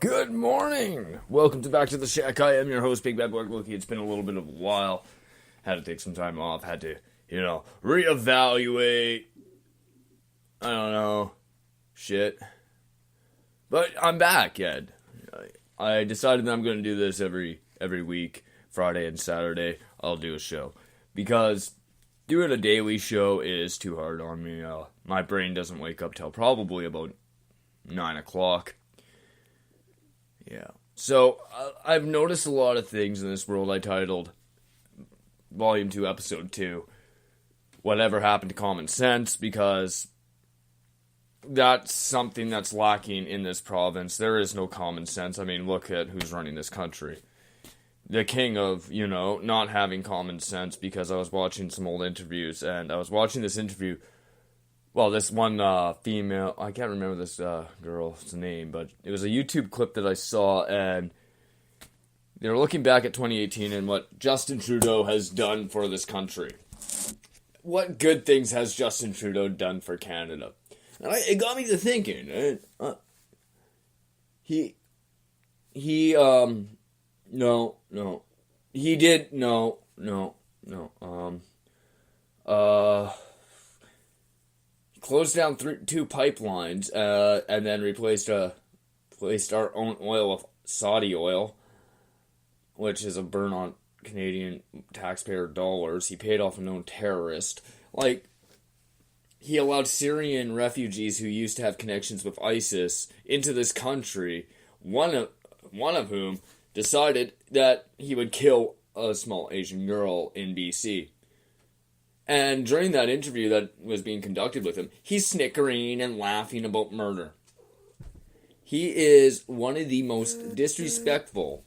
Good morning! Welcome back to the Shack. I am your host, Big Bad Black Loki. It's been a little bit of a while. Had to take some time off. Had to, reevaluate. I don't know. Shit. But I'm back, Ed. I decided that I'm going to do this every week. Friday and Saturday, I'll do a show. Because doing a daily show is too hard on me. My brain doesn't wake up till probably about 9 o'clock. Yeah. So, I've noticed a lot of things in this world. I titled Volume 2, Episode 2, Whatever Happened to Common Sense, because that's something that's lacking in this province. There is no common sense. I mean, look at who's running this country. The king of, not having common sense, because I was watching some old interviews, and I was watching this interview. Well, this one female, I can't remember this girl's name, but it was a YouTube clip that I saw, and they were looking back at 2018 and what Justin Trudeau has done for this country. What good things has Justin Trudeau done for Canada? And it got me to thinking. Closed down two pipelines, and then replaced our own oil with Saudi oil, which is a burn on Canadian taxpayer dollars. He paid off a known terrorist. He allowed Syrian refugees who used to have connections with ISIS into this country, one of whom decided that he would kill a small Asian girl in BC. And during that interview that was being conducted with him, he's snickering and laughing about murder. He is one of the most disrespectful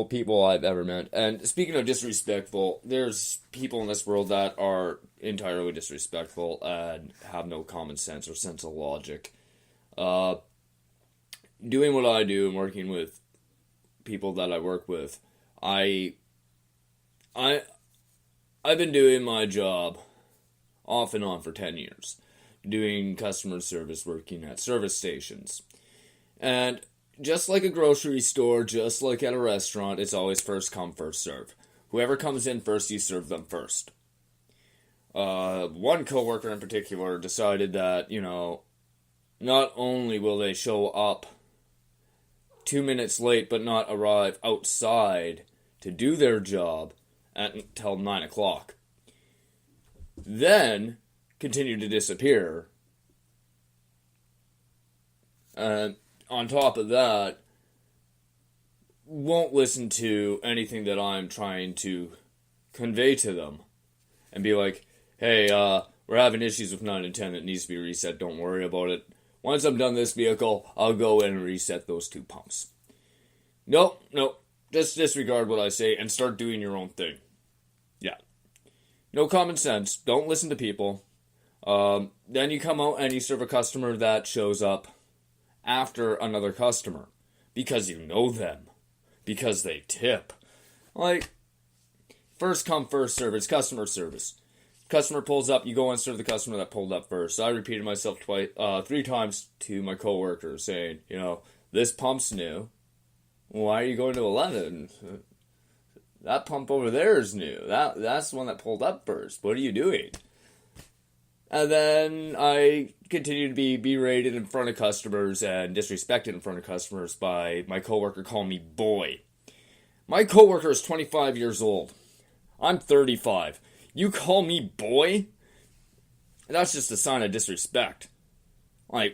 people I've ever met. And speaking of disrespectful, there's people in this world that are entirely disrespectful and have no common sense or sense of logic. Doing what I do and working with people that I work with, I've been doing my job off and on for 10 years, doing customer service, working at service stations. And just like a grocery store, just like at a restaurant, it's always first come, first serve. Whoever comes in first, you serve them first. One coworker in particular decided that, not only will they show up 2 minutes late but not arrive outside to do their job until 9 o'clock, then continue to disappear. And on top of that, won't listen to anything that I'm trying to convey to them. And be like, hey, we're having issues with 9 and 10 that needs to be reset, don't worry about it. Once I'm done this vehicle, I'll go in and reset those two pumps. Nope. Just disregard what I say and start doing your own thing. Yeah. No common sense. Don't listen to people. Then you come out and you serve a customer that shows up after another customer. Because you know them. Because they tip. First come, first serve. It's customer service. Customer pulls up, you go and serve the customer that pulled up first. So I repeated myself 3 times to my coworker, saying, this pump's new. Why are you going to 11? That pump over there is new. That's the one that pulled up first. What are you doing? And then I continue to be berated in front of customers and disrespected in front of customers by my coworker calling me boy. My coworker is 25 years old. I'm 35. You call me boy? That's just a sign of disrespect. Not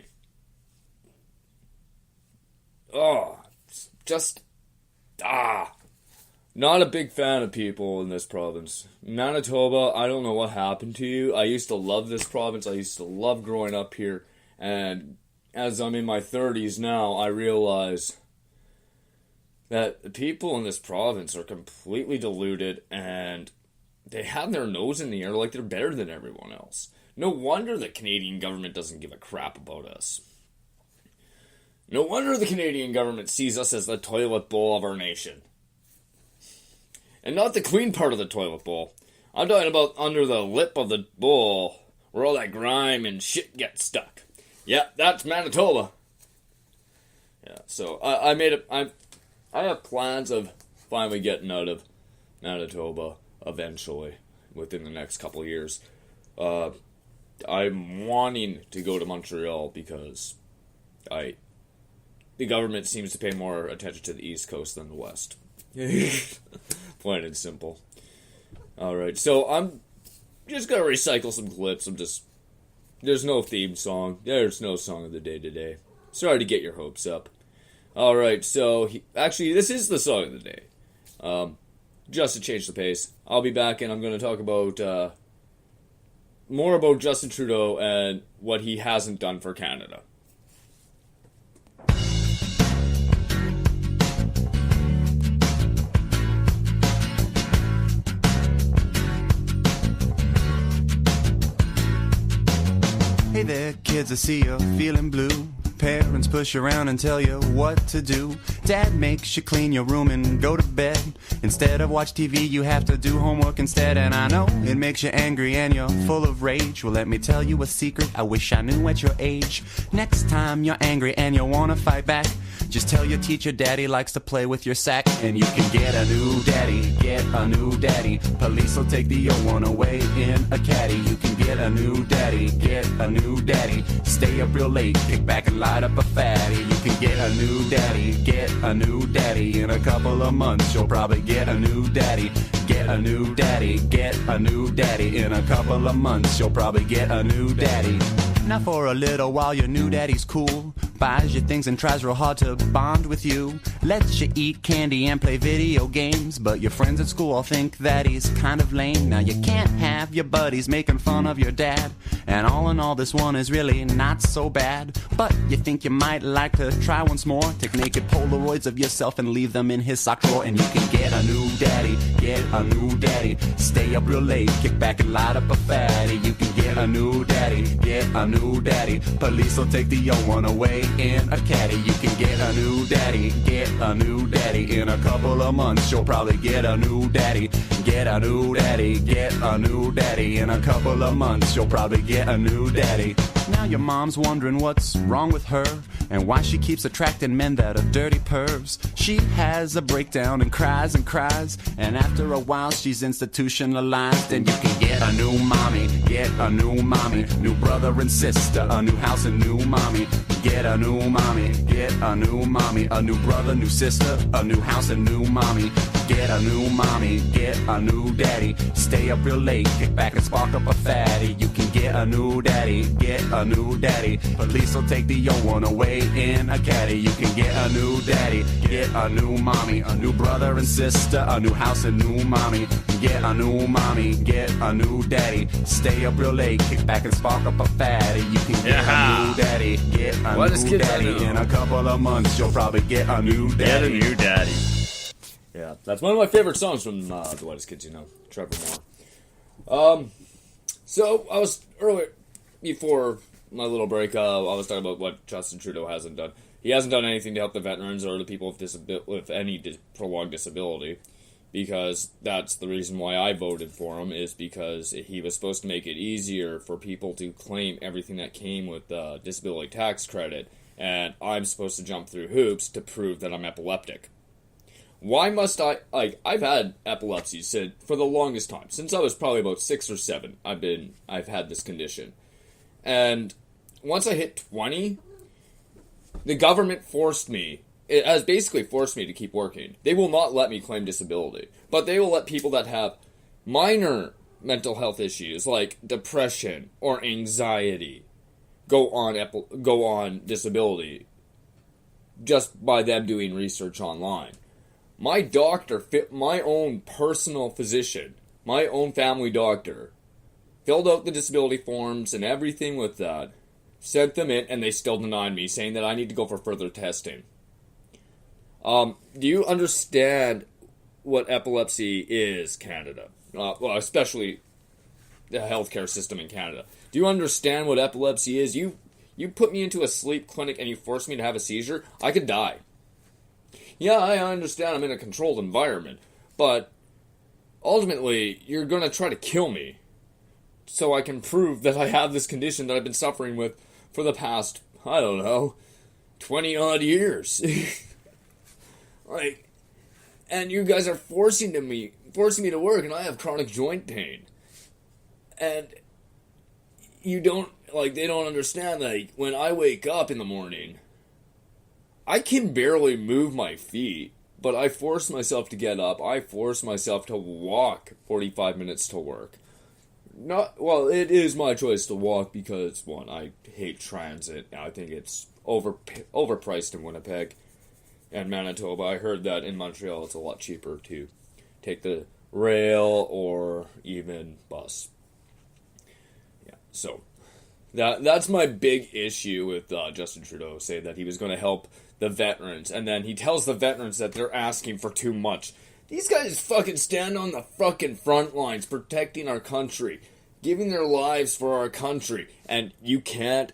a big fan of people in this province. Manitoba, I don't know what happened to you. I used to love this province. I used to love growing up here. And as I'm in my 30s now, I realize that the people in this province are completely deluded and they have their nose in the air like they're better than everyone else. No wonder the Canadian government doesn't give a crap about us. No wonder the Canadian government sees us as the toilet bowl of our nation. And not the clean part of the toilet bowl. I'm talking about under the lip of the bowl, where all that grime time and shit gets stuck. Yeah, that's Manitoba. Yeah, so I have plans of finally getting out of Manitoba eventually, within the next couple of years. I'm wanting to go to Montreal because the government seems to pay more attention to the East Coast than the West. Plain and simple. Alright, so I'm just gonna recycle some clips. There's no theme song. There's no song of the day today. Sorry to get your hopes up. Alright, so actually, this is the song of the day. Just to change the pace, I'll be back and I'm going to talk about more about Justin Trudeau and what he hasn't done for Canada. Hey there, kids, I see you're feeling blue. Parents push around and tell you what to do. Dad makes you clean your room and go to bed. Instead of watch TV, you have to do homework instead. And I know it makes you angry and you're full of rage. Well, let me tell you a secret I wish I knew at your age. Next time you're angry and you wanna fight back, just tell your teacher daddy likes to play with your sack. And you can get a new daddy, get a new daddy. Police will take the old one away in a caddy. You can get a new daddy, get a new daddy. Stay up real late, kick back and light up a fatty. You can get a new daddy, get a new daddy. In a couple of months you'll probably get a new daddy. Get a new daddy, get a new daddy. In a couple of months you'll probably get a new daddy. Now for a little while your new daddy's cool. Buys you things and tries real hard to bond with you. Lets you eat candy and play video games. But your friends at school all think that he's kind of lame. Now you can't have your buddies making fun of your dad. And all in all this one is really not so bad. But you think you might like to try once more. Take naked Polaroids of yourself and leave them in his sock drawer. And you can get a new daddy, get a new daddy. Stay up real late, kick back and light up a fatty. You can get a new daddy, get a new daddy. Police will take the old one away in a caddy. You can get a new daddy, get a new daddy. In a couple of months you'll probably get a new daddy. Get a new daddy, get a new daddy. In a couple of months you'll probably get a new daddy. Now your mom's wondering what's wrong with her and why she keeps attracting men that are dirty pervs. She has a breakdown and cries, and after a while she's institutionalized. And you can get a new mommy, get a new mommy. New brother and sister, a new house and new mommy. Get a new mommy, get a new mommy. A new brother, new sister, a new house and new mommy. Get a new mommy, get a new daddy. Stay up real late, kick back and spark up a fatty. You can get a new daddy, get a new daddy. Police will take the old one away in a caddy. You can get a new daddy, get a new mommy. A new brother and sister, a new house and new mommy. Get a new mommy, get a new daddy. Stay up real late, kick back and spark up a fatty. You can get a new daddy, get a new daddy. In a couple of months you'll probably get a new daddy. Get a new daddy. Yeah, that's one of my favorite songs from The Whitest Kids, Trevor Moore. So I was earlier, before my little break, I was talking about what Justin Trudeau hasn't done. He hasn't done anything to help the veterans or the people with any prolonged disability, because that's the reason why I voted for him, is because he was supposed to make it easier for people to claim everything that came with the disability tax credit, and I'm supposed to jump through hoops to prove that I'm epileptic. Why must I've had epilepsy for the longest time. Since I was probably about 6 or 7, I've had this condition. And once I hit 20, the government has basically forced me to keep working. They will not let me claim disability, but they will let people that have minor mental health issues like depression or anxiety go on disability just by them doing research online. My doctor, my own personal physician, my own family doctor, filled out the disability forms and everything with that, sent them in, and they still denied me, saying that I need to go for further testing. Do you understand what epilepsy is, Canada? Well, especially the healthcare system in Canada. Do you understand what epilepsy is? You put me into a sleep clinic and you force me to have a seizure, I could die. Yeah, I understand I'm in a controlled environment, but ultimately, you're going to try to kill me. so I can prove that I have this condition that I've been suffering with for the past, I don't know, 20 odd years. Like, and you guys are forcing me to work, and I have chronic joint pain. And they don't understand, like, when I wake up in the morning, I can barely move my feet, but I force myself to get up. I force myself to walk 45 minutes to work. It is my choice to walk because, one, I hate transit. I think it's overpriced in Winnipeg and Manitoba. I heard that in Montreal it's a lot cheaper to take the rail or even bus. Yeah, so that's my big issue with Justin Trudeau, saying that he was going to help the veterans, and then he tells the veterans that they're asking for too much. These guys fucking stand on the fucking front lines protecting our country, giving their lives for our country, and you can't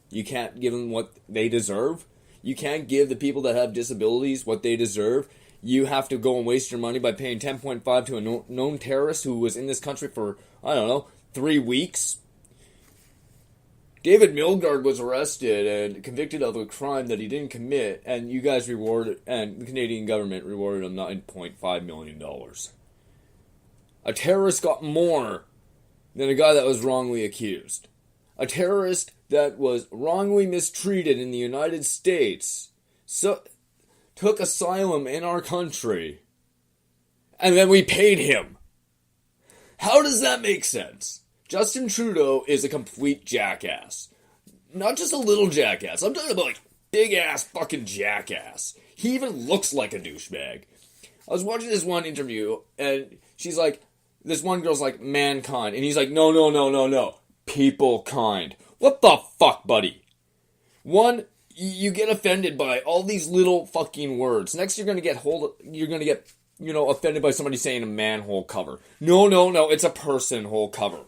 give them what they deserve. You can't give the people that have disabilities what they deserve. You have to go and waste your money by paying $10.5 to a known terrorist who was in this country for, I don't know, 3 weeks. David Milgaard was arrested and convicted of a crime that he didn't commit, and you guys and the Canadian government rewarded him $9.5 million. A terrorist got more than a guy that was wrongly accused. A terrorist that was wrongly mistreated in the United States took asylum in our country, and then we paid him. How does that make sense? Justin Trudeau is a complete jackass. Not just a little jackass. I'm talking about, like, big-ass fucking jackass. He even looks like a douchebag. I was watching this one interview, and she's like, this one girl's like, mankind. And he's like, no. People kind. What the fuck, buddy? One, you get offended by all these little fucking words. Next, you're gonna get offended by somebody saying a manhole cover. No, it's a person hole cover.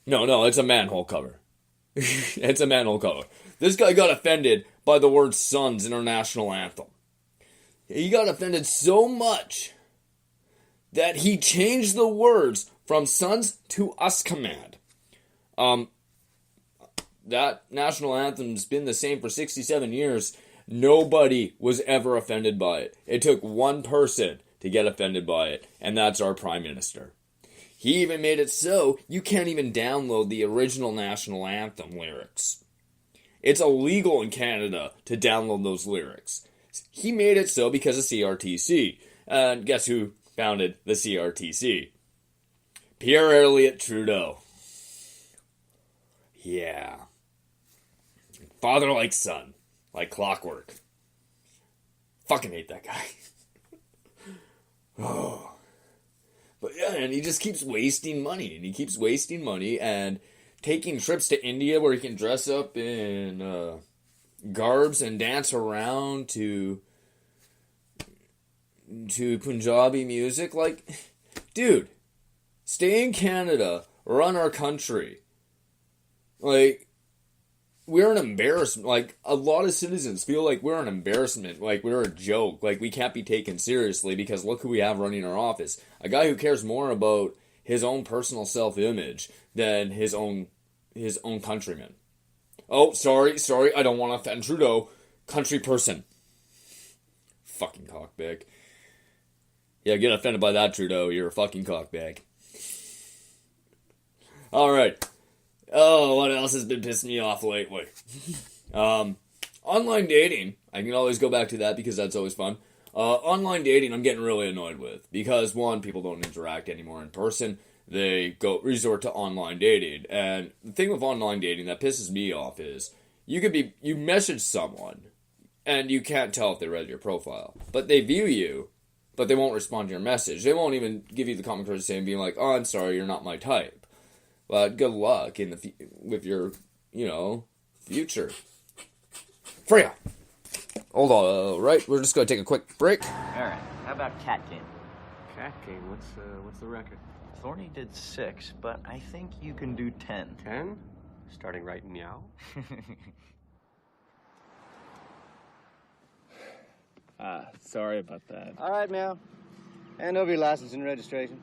No, it's a manhole cover. It's a manhole cover. This guy got offended by the word sons in our national anthem. He got offended so much that he changed the words from sons to us command. That national anthem's been the same for 67 years. Nobody was ever offended by it. It took one person to get offended by it, and that's our Prime Minister. He even made it so you can't even download the original national anthem lyrics. It's illegal in Canada to download those lyrics. He made it so because of CRTC. And guess who founded the CRTC? Pierre Elliott Trudeau. Yeah. Father like son. Like clockwork. Fucking hate that guy. Oh. But yeah, and he just keeps wasting money. And he keeps wasting money and taking trips to India where he can dress up in garbs and dance around to Punjabi music. Like, dude, stay in Canada, run our country. Like, we're an embarrassment. Like, a lot of citizens feel like we're an embarrassment. Like, we're a joke. Like, we can't be taken seriously because look who we have running our office. A guy who cares more about his own personal self-image than his own countrymen. Oh, sorry, I don't want to offend Trudeau. Country person. Fucking cockbag. Yeah, get offended by that, Trudeau. You're a fucking cockbag. Alright. Oh, what else has been pissing me off lately? Online dating. I can always go back to that because that's always fun. Online dating I'm getting really annoyed with. Because, one, people don't interact anymore in person. They resort to online dating. And the thing with online dating that pisses me off is you message someone and you can't tell if they read your profile. But they view you, but they won't respond to your message. They won't even give you the common courtesy and being like, oh, I'm sorry, you're not my type. But good luck with your, future. Freya! Hold on, right? We're just going to take a quick break. Alright, how about Cat Game? Cat Game? What's the record? Thorny did 6, but I think you can do 10. 10? Starting right meow? Sorry about that. All right, Meow. Hand over your license and registration.